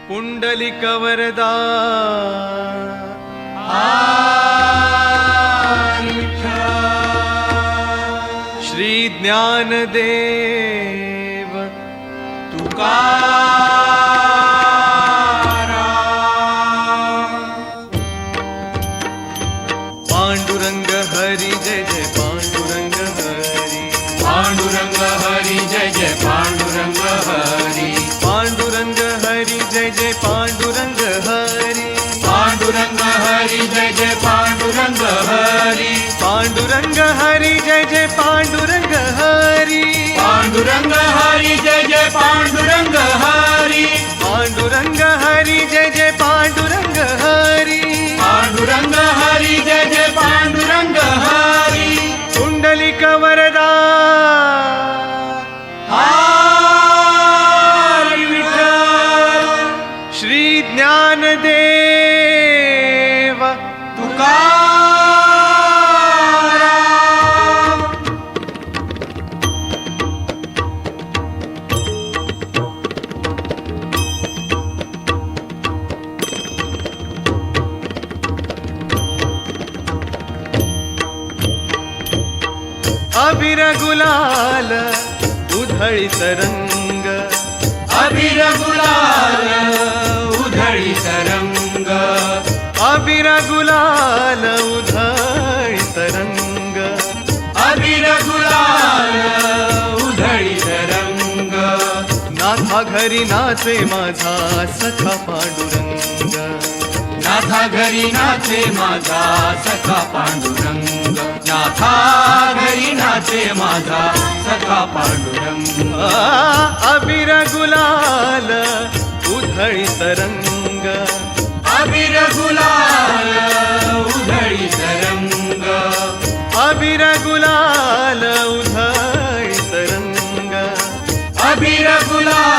पुंडलिक वरदा श्री ज्ञानदेव पांडुरंग हरी जय जय पांडुरंग हरी पांडुरंग हरी जय जय पांडुरंग हरी पांडुरंग हरी जय जय पांडुरंग हरी पांडुरंग हरी जय जय पांडुरंग हरी पांडुरंग हरी जय जय पांडुरंग हरी पांडुरंग हरी जय जय पांडुरंग हरी पांडुरंग हरी जय जय पांडुरंग हरी पांडुरंग हरी जय जय पांडुरंग हरी पुंडलिक वरदा हरी विठ्ठल श्री ज्ञानदेव तुकाराम अबीर गुलाल उधळीत रंग अबीर गुलाल उधळीत रंग अबीर गुलाल उधळीत रंग अबीर गुलाल उधळीत रंग नाथा घरी नाचे माझा सखा पांडुरंग नाथा घरी नाचे माझा सखा पांडुरंग नाथा घरी नाचे माझा सखा पांडुरंग अबीर गुलाल उधळीत रंग अबीर गुलाल उधळीत रंग अबीर गुलाल उधळीत रंग अबीर गुलाल